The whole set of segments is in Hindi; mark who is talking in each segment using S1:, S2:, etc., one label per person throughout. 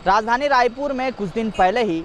S1: राजधानी रायपुर में कुछ दिन पहले ही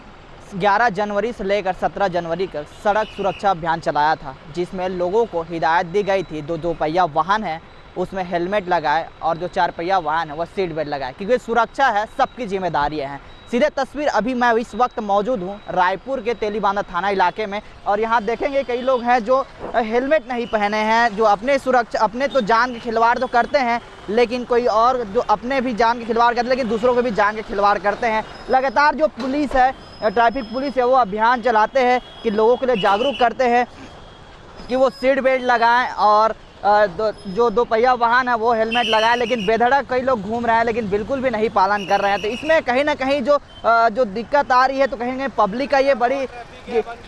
S1: 11 जनवरी से लेकर 17 जनवरी तक सड़क सुरक्षा अभियान चलाया था, जिसमें लोगों को हिदायत दी गई थी दो पहिया वाहन है उसमें हेलमेट लगाए और जो 4 पहिया वाहन है वह सीट बेल्ट लगाए, क्योंकि सुरक्षा है सबकी जिम्मेदारी है। सीधे तस्वीर अभी मैं इस वक्त मौजूद हूँ रायपुर के तेलीबांधा थाना इलाके में, और यहाँ देखेंगे कई लोग हैं जो हेलमेट नहीं पहने हैं, जो अपने तो जान के खिलवाड़ तो करते हैं, लेकिन कोई और जो अपने भी जान के खिलवाड़ करते हैं लेकिन दूसरों को भी जान के खिलवाड़ करते हैं। लगातार जो पुलिस है, ट्रैफिक पुलिस है, वो अभियान चलाते हैं कि लोगों के लिए जागरूक करते हैं कि वो सीट बेल्ट लगाएं और जो 2 पहिया वाहन है वो हेलमेट लगाए, लेकिन बेधड़क कई लोग घूम रहे हैं लेकिन बिल्कुल भी नहीं पालन कर रहे हैं। तो इसमें कहीं ना कहीं जो दिक्कत आ रही है, तो कहीं ना कहीं पब्लिक का ये बड़ी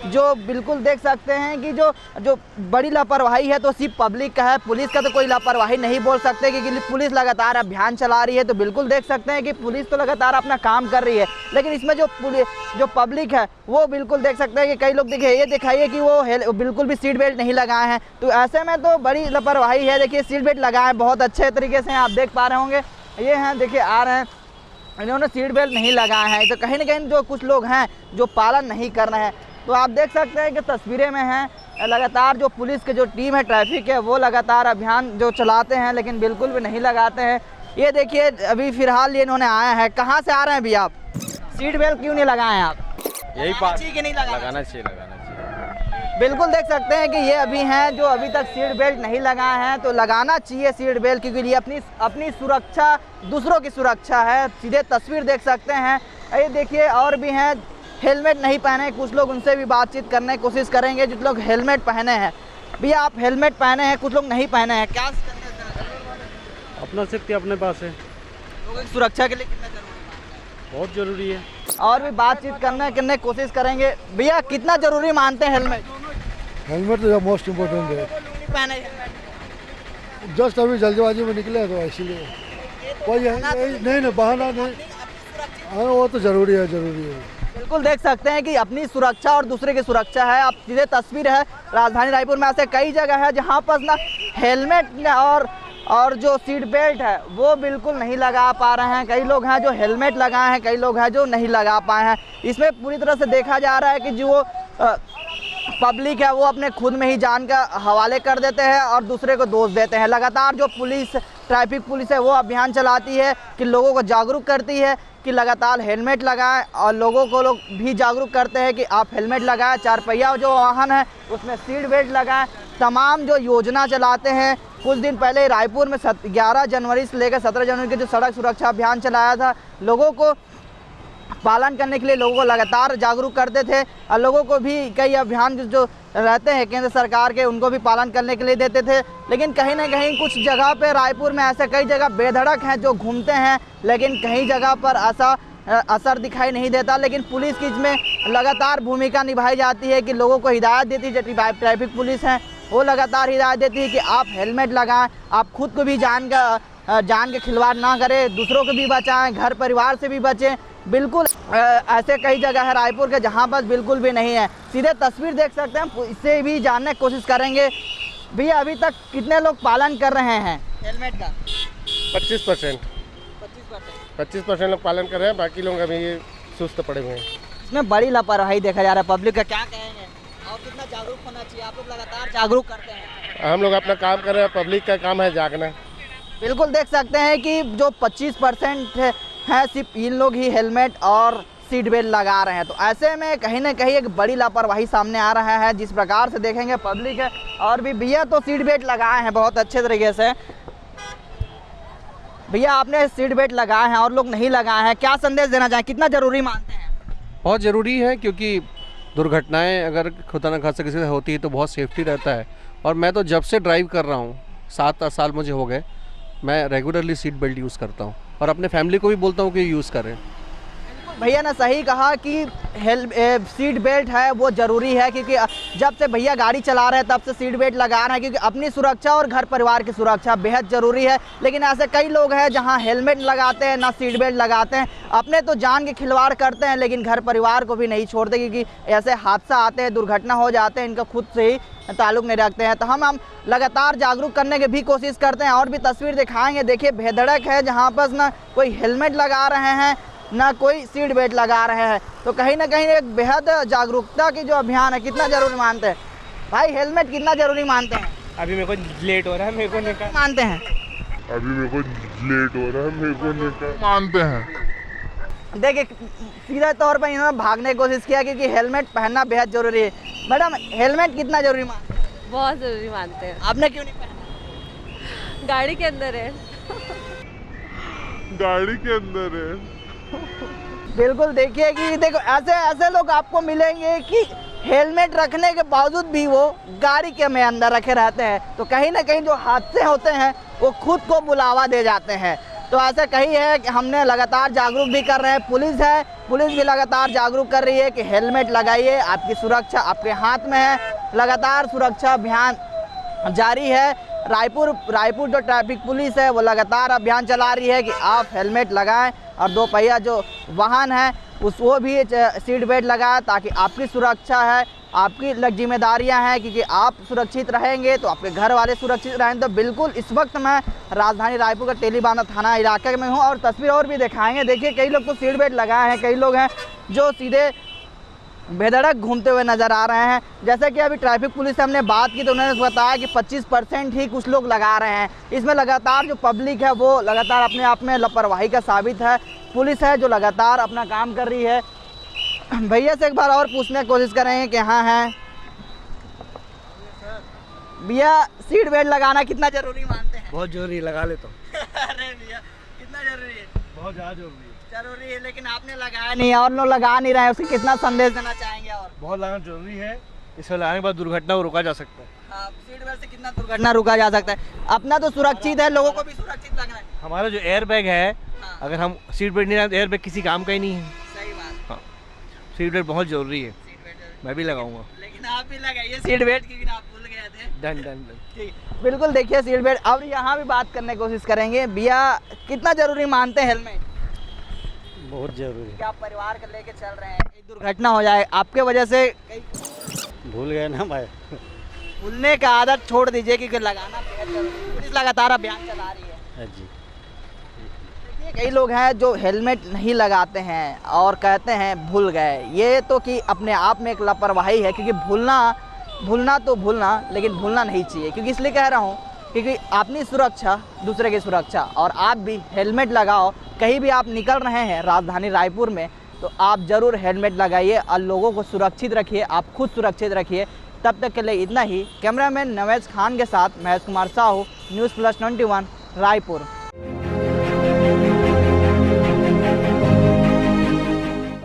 S1: जो बिल्कुल देख सकते हैं कि जो बड़ी लापरवाही है तो सिर्फ पब्लिक का है, पुलिस का तो कोई लापरवाही नहीं बोल सकते, क्योंकि पुलिस लगातार अभियान चला रही है। तो बिल्कुल देख सकते हैं कि पुलिस तो लगातार अपना काम कर रही है, लेकिन इसमें जो पब्लिक है वो बिल्कुल देख सकते हैं कि कई लोग देखिए ये दिखाइए कि वो बिल्कुल भी सीट बेल्ट नहीं लगाए हैं। तो ऐसे में तो बड़ी लापरवाही है। देखिए सीट बेल्ट लगाए बहुत अच्छे तरीके से, आप देख पा रहे होंगे, ये हैं देखिए आ रहे हैं, इन्होंने सीट बेल्ट नहीं लगाए हैं। तो कहीं ना कहीं जो कुछ लोग हैं जो पालन नहीं कर रहे हैं, तो आप देख सकते हैं कि तस्वीरें में हैं लगातार जो पुलिस के जो टीम है ट्रैफिक है वो लगातार अभियान जो चलाते हैं लेकिन बिल्कुल भी नहीं लगाते हैं। ये देखिए अभी फिलहाल ये इन्होंने आया है, कहाँ से आ रहे हैं अभी आप? सीट बेल्ट क्यों नहीं लगाए हैं आप?
S2: यही बात
S1: कि नहीं
S2: लगाना चाहिए।
S1: बिल्कुल देख सकते हैं कि ये अभी हैं जो अभी तक सीट बेल्ट नहीं लगाए हैं, तो लगाना चाहिए सीट बेल्ट, क्योंकि ये अपनी सुरक्षा दूसरों की सुरक्षा है। सीधे तस्वीर देख सकते हैं, ये देखिए और भी हैं हेलमेट नहीं पहने, कुछ लोग उनसे भी बातचीत करने की कोशिश करेंगे जो लोग हेलमेट पहने हैं। भैया आप हेलमेट पहने हैं, कुछ लोग नहीं पहने हैं, क्या
S2: अपना सेफ्टी अपने पास है,
S1: लोगों की सुरक्षा के लिए कितना जरूरी है?
S2: बहुत जरूरी है।
S1: और भी बातचीत करने की कोशिश करेंगे। भैया कितना जरूरी मानते हैं हेलमेट?
S3: हेलमेट तो मोस्ट इम्पोर्टेंट है।
S1: पहने हेलमेट
S3: जस्ट अभी जल्दबाजी में निकले तो इसीलिए कोई नहीं बहाना नहीं, हाँ वो तो जरूरी है।
S1: बिल्कुल देख सकते हैं कि अपनी सुरक्षा और दूसरे की सुरक्षा है। आप सीधे तस्वीर है राजधानी रायपुर में ऐसे कई जगह है जहां पर ना हेलमेट और जो सीट बेल्ट है वो बिल्कुल नहीं लगा पा रहे हैं। कई लोग हैं जो हेलमेट लगाए हैं, कई लोग हैं जो नहीं लगा पाए हैं। इसमें पूरी तरह से देखा जा रहा है कि जो पब्लिक है वो अपने खुद में ही जान का हवाले कर देते हैं और दूसरे को दोष देते हैं। लगातार जो ट्रैफिक पुलिस है वो अभियान चलाती है कि लोगों को जागरूक करती है कि लगातार हेलमेट लगाएं, और लोगों को भी जागरूक करते हैं कि आप हेलमेट लगाएं, 4 पहिया जो वाहन है उसमें सीट बेल्ट लगाएं। तमाम जो योजना चलाते हैं, कुछ दिन पहले रायपुर में 11 जनवरी से लेकर 17 जनवरी के जो सड़क सुरक्षा अभियान चलाया था, लोगों को पालन करने के लिए लोगों को लगातार जागरूक करते थे, और लोगों को भी कई अभियान जो रहते हैं केंद्र सरकार के उनको भी पालन करने के लिए देते थे। लेकिन कहीं ना कहीं कुछ जगह पे रायपुर में ऐसे कई जगह बेधड़क हैं जो घूमते हैं, लेकिन कहीं जगह पर ऐसा असर दिखाई नहीं देता। लेकिन पुलिस की इसमें लगातार भूमिका निभाई जाती है कि लोगों को हिदायत देती है, जो ट्रैफिक पुलिस हैं वो लगातार हिदायत देती है कि आप हेलमेट लगाएं, आप खुद को भी जान के खिलवाड़ ना करें, दूसरों को भी बचाएं, घर परिवार से भी बचें। बिल्कुल ऐसे कई जगह है रायपुर के जहां पर बिल्कुल भी नहीं है। सीधे तस्वीर देख सकते हैं, इससे भी जानने की कोशिश करेंगे। भैया अभी तक कितने लोग पालन कर रहे हैं हेलमेट का?
S2: 25% लोग पालन कर रहे हैं, बाकी लोग अभी सुस्त पड़े हुए हैं।
S1: इसमें बड़ी लापरवाही देखा जा रहा है पब्लिक का, क्या कहेंगे? और कितना जागरूक होना चाहिए? आप लोग लगातार जागरूक करते हैं।
S2: हम लोग अपना काम कर रहे हैं, पब्लिक का काम है जागना।
S1: बिल्कुल देख सकते हैं कि जो 25% है सिर्फ इन लोग ही हेलमेट और सीट बेल्ट लगा रहे हैं। तो ऐसे में कहीं ना कहीं एक बड़ी लापरवाही सामने आ रहा है। जिस प्रकार से देखेंगे पब्लिक है, और भी भैया तो सीट बेल्ट लगाए हैं बहुत अच्छे तरीके से। भैया आपने सीट बेल्ट लगाए हैं और लोग नहीं लगाए हैं, क्या संदेश देना चाहें? कितना ज़रूरी मानते हैं?
S4: बहुत ज़रूरी है, क्योंकि दुर्घटनाएं अगर खुदा न खास्ता किसी से होती है तो बहुत सेफ्टी रहता है। और मैं तो जब से ड्राइव कर रहा हूँ, 7 साल मुझे हो गए, मैं रेगुलरली सीट बेल्ट यूज़ करता हूँ और अपने फैमिली को भी बोलता हूँ कि यूज़ करें।
S1: भैया ने सही कहा कि सीट बेल्ट है वो ज़रूरी है, क्योंकि जब से भैया गाड़ी चला रहे हैं तब से सीट बेल्ट लगा रहे हैं, क्योंकि अपनी सुरक्षा और घर परिवार की सुरक्षा बेहद ज़रूरी है। लेकिन ऐसे कई लोग हैं जहां हेलमेट लगाते हैं ना सीट बेल्ट लगाते हैं, अपने तो जान के खिलवाड़ करते हैं लेकिन घर परिवार को भी नहीं छोड़ते, क्योंकि ऐसे हादसा आते हैं, दुर्घटना हो जाते हैं, इनका खुद से ही ताल्लुक़ नहीं रखते हैं। तो हम लगातार जागरूक करने की भी कोशिश करते हैं और भी तस्वीर दिखाएंगे। देखिए बेधड़क है जहाँ पर ना कोई हेलमेट लगा रहे हैं ना कोई सीट बेल्ट लगा रहे हैं। तो कहीं ना कहीं एक बेहद जागरूकता की जो अभियान है कितना ज़रूरी मानते हैं भाई? हेलमेट कितना ज़रूरी मानते हैं?
S5: अभी मेरे को लेट हो रहा है, मेरे को निकाल
S1: मानते हैं?
S6: अभी मेरे को लेट हो रहा है, मेरे को निकाल मानते हैं।
S1: देखिए सीधे तौर पर इन्होंने भागने की कोशिश किया क्योंकि हेलमेट पहनना बेहद ज़रूरी है। मैडम हेलमेट कितना ज़रूरी मानते हैं?
S7: बहुत ज़रूरी मानते हैं।
S1: आपने क्यों नहीं पहना?
S7: गाड़ी के अंदर है।
S6: गाड़ी के अंदर है।
S1: बिल्कुल, देखिए कि देखो ऐसे ऐसे लोग आपको मिलेंगे कि हेलमेट रखने के बावजूद भी वो गाड़ी के में अंदर रखे रहते हैं। तो कहीं ना कहीं जो हादसे होते हैं वो खुद को बुलावा दे जाते हैं। तो ऐसा कही है कि हमने लगातार जागरूक भी कर रहे हैं, पुलिस भी लगातार जागरूक कर रही है कि हेलमेट लगाइए, आपकी सुरक्षा आपके हाथ में है। लगातार सुरक्षा अभियान जारी है। रायपुर जो ट्रैफिक पुलिस है वो लगातार अभियान चला रही है कि आप हेलमेट लगाएं और दो पहिया जो वाहन है वो भी सीट बेल्ट लगाएं ताकि आपकी सुरक्षा है, आपकी जिम्मेदारियां हैं, क्योंकि आप सुरक्षित रहेंगे तो आपके घर वाले सुरक्षित रहेंगे। तो बिल्कुल इस वक्त मैं राजधानी रायपुर का तेलीबांधा थाना इलाके में हूँ और तस्वीर और भी दिखाएंगे। देखिए कई लोग तो सीट बेल्ट लगाए हैं, कई लोग हैं जो सीधे बेधड़क घूमते हुए नज़र आ रहे हैं। जैसे कि अभी ट्रैफिक पुलिस से हमने बात की तो उन्होंने बताया कि 25% ही कुछ लोग लगा रहे हैं। इसमें लगातार जो पब्लिक है वो लगातार अपने आप में लापरवाही का साबित है। पुलिस है जो लगातार अपना काम कर रही है। भैया से एक बार और पूछने की कोशिश करेंगे कि हाँ हैं भैया, सीट बेल्ट लगाना कितना ज़रूरी मानते हैं?
S5: बहुत जरूरी, लगा ले तो।
S1: अरे भैया कितना ज़रूरी है?
S5: बहुत ज़्यादा जरूरी है।
S1: जरूरी है, लेकिन आपने लगाया नहीं और लोग लगा नहीं रहे हैं, उसके कितना संदेश देना चाहेंगे? और
S5: बहुत लगाना जरूरी है, इसे लगाने के बाद दुर्घटना को रोका जा सकता है।
S1: सीट बेल्ट से कितना दुर्घटना रुका जा सकता है? अपना तो सुरक्षित है, लोगों को भी सुरक्षित लगना है।
S5: हमारा जो एयर बैग है,
S1: हाँ।
S5: अगर हम सीट बेल्ट नहीं लगाए तो एयर बैग किसी काम का ही नहीं है।
S1: सही बात।
S5: हाँ, सीट बेल्ट बहुत जरूरी है,
S1: सीट बेल्ट
S5: मैं भी लगाऊंगा।
S1: लेकिन आप भी लगाइए सीट बेल्ट, क्योंकि आप भूल गए थे।
S5: Done done done.
S1: ठीक, बिल्कुल देखिए सीट बेल्ट। अब यहाँ भी बात करने की कोशिश करेंगे। भैया कितना जरूरी मानते हैं हेलमेट?
S8: बहुत ज़रूरी
S1: क्या आप परिवार को लेके चल रहे हैं, कहीं दुर्घटना हो जाए आपके वजह से? कहीं
S8: है। भूल गए ना भाई।
S1: भूलने का आदत छोड़ दीजिए क्योंकि लगाना बेहद जरूरी है। पुलिस लगातार अभियान चला रही है।
S8: जी।
S1: देखिए कई लोग हैं जो हेलमेट नहीं लगाते हैं और कहते हैं भूल गए। ये तो कि अपने आप में एक लापरवाही है, क्योंकि भूलना तो भूलना, लेकिन भूलना नहीं चाहिए। क्योंकि इसलिए कह रहा हूँ क्योंकि अपनी सुरक्षा दूसरे की सुरक्षा, और आप भी हेलमेट लगाओ। कहीं भी आप निकल रहे हैं राजधानी रायपुर में तो आप ज़रूर हेलमेट लगाइए और लोगों को सुरक्षित रखिए, आप खुद सुरक्षित रखिए। तब तक के लिए इतना ही। कैमरामैन नवेश खान के साथ महेश कुमार साहू, न्यूज़ प्लस 21 रायपुर।